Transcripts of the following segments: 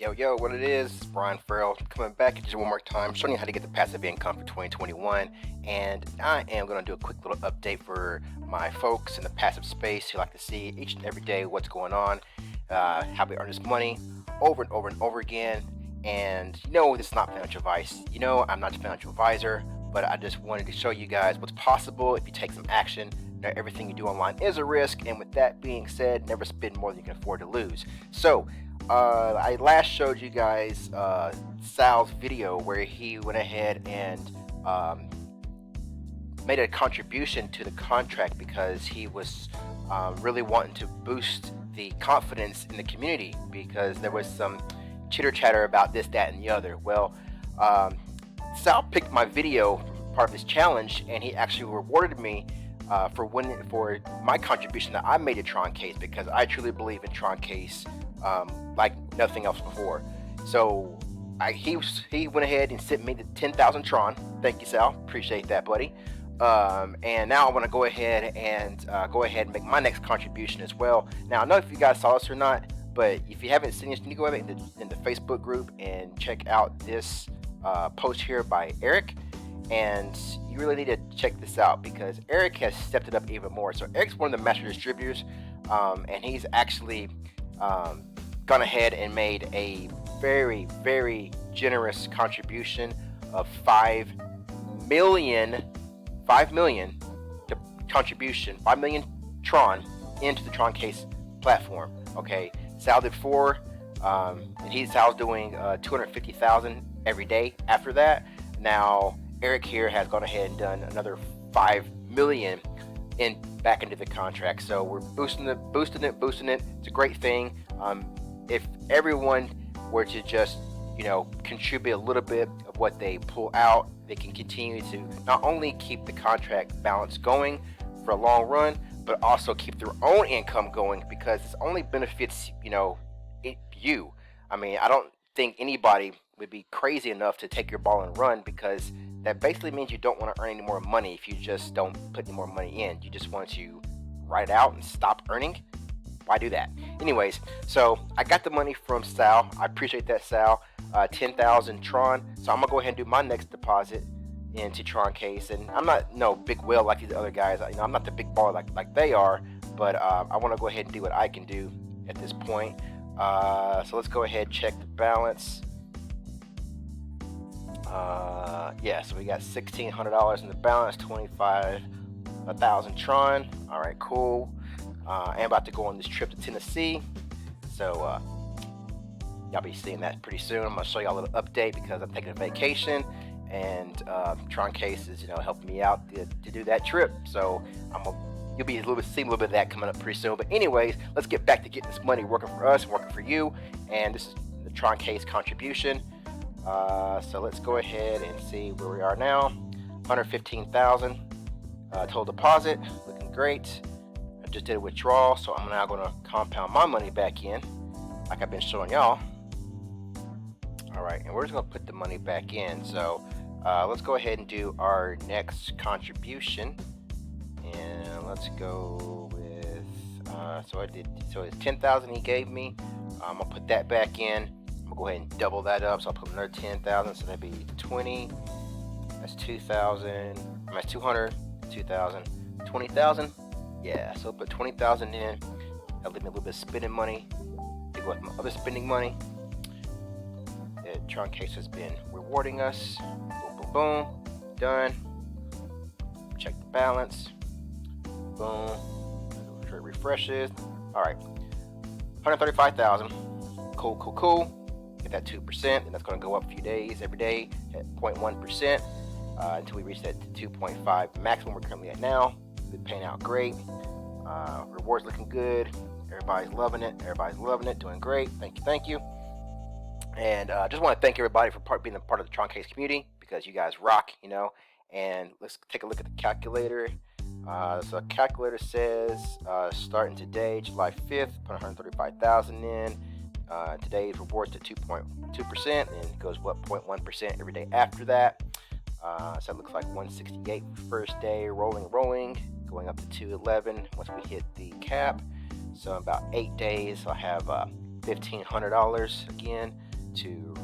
Yo, what it is, it's Brian Farrell coming back just one more time, showing you how to get the passive income for 2021. And I am going to do a quick little update for my folks in the passive space who like to see each and every day what's going on, how we earn this money over and over and over again. And this is not financial advice. I'm not a financial advisor, but I just wanted to show you guys what's possible if you take some action. Everything you do online is a risk, and with that being said, never spend more than you can afford to lose. So I last showed you guys Sal's video where he went ahead and made a contribution to the contract because he was really wanting to boost the confidence in the community because there was some chitter chatter about this, that, and the other. Well, Sal picked my video part of this challenge, and he actually rewarded me for my contribution that I made to TronCase, because I truly believe in TronCase like nothing else before. So he went ahead and sent me the 10,000 Tron. Thank you, Sal. Appreciate that, buddy. And now I want to go ahead and make my next contribution as well. Now, I don't know if you guys saw this or not, but if you haven't seen this, you can go ahead in the Facebook group and check out this post here by Eric. And you really need to check this out because Eric has stepped it up even more. So Eric's one of the master distributors, and he's actually gone ahead and made a very, very generous contribution of 5 million Tron into the TronCase platform. Okay, Sal did 4, and Sal's doing 250,000 every day after that. Now Eric here has gone ahead and done another 5 million back into the contract. So we're boosting it. It's a great thing. If everyone were to just contribute a little bit of what they pull out, they can continue to not only keep the contract balance going for a long run, but also keep their own income going, because it only benefits you. I mean, I don't think anybody would be crazy enough to take your ball and run, because that basically means you don't want to earn any more money if you just don't put any more money in. You just want to write it out and stop earning. Why do that? Anyways, so I got the money from Sal. I appreciate that, Sal. 10,000 Tron. So I'm gonna go ahead and do my next deposit into TronCase. And I'm not no big whale like these other guys. I'm not the big baller like they are. But I want to go ahead and do what I can do at this point. So let's go ahead and check the balance. So we got $1,600 in the balance, 25,000 Tron. All right, cool. I'm about to go on this trip to Tennessee, so y'all be seeing that pretty soon. I'm gonna show y'all a little update because I'm taking a vacation, and TronCase is helping me out to do that trip. So you'll be seeing a little bit of that coming up pretty soon. But anyways, let's get back to getting this money working for us, working for you, and this is the TronCase contribution. So let's go ahead and see where we are now. 115,000 total deposit, looking great. I just did a withdrawal, so I'm now going to compound my money back in, like I've been showing y'all. All right, and we're just going to put the money back in. So let's go ahead and do our next contribution, and let's go with so it's 10,000 he gave me. I'm gonna put that back in. I'm gonna go ahead and double that up, so I'll put another 10,000, so that'd be 20. That's 2,000. That's 200. 2,000. 20,000. Yeah, so I'll put 20,000 in. That'll leave me a little bit of spending money to go with my other spending money. TronCase has been rewarding us. Boom, boom, boom. Done. Check the balance. Boom. Sure it refreshes. All right. 135,000. Cool. Get that 2%, and that's going to go up a few days every day at 0.1% until we reach that 2.5 maximum we're currently at now. Been paying out great. Rewards looking good. Everybody's loving it. Doing great. Thank you. And just want to thank everybody for being a part of the TronCase community, because you guys rock, And let's take a look at the calculator. So the calculator says starting today, July 5th, put 135,000 in. Today's rewards to 2.2%, and it goes 0.1% every day after that. So it looks like 168 first day, rolling, going up to 211 once we hit the cap. So in about 8 days, I'll have $1,500 again. to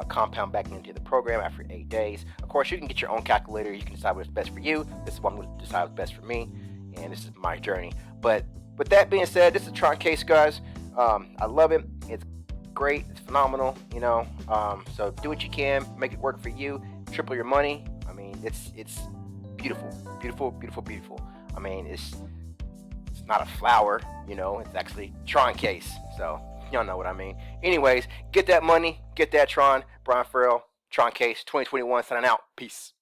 compound back into the program after 8 days. Of course, you can get your own calculator. You can decide what's best for you. This is what I'm going to decide what's best for me, and this is my journey. But with that being said, this is TronCase, guys. I love it. It's great. It's phenomenal. So do what you can, make it work for you. Triple your money. I mean, it's beautiful, beautiful, beautiful, beautiful. I mean, it's not a flower. It's actually TronCase. So y'all know what I mean. Anyways, get that money, get that Tron. Brian Farrell, TronCase 2021 signing out. Peace.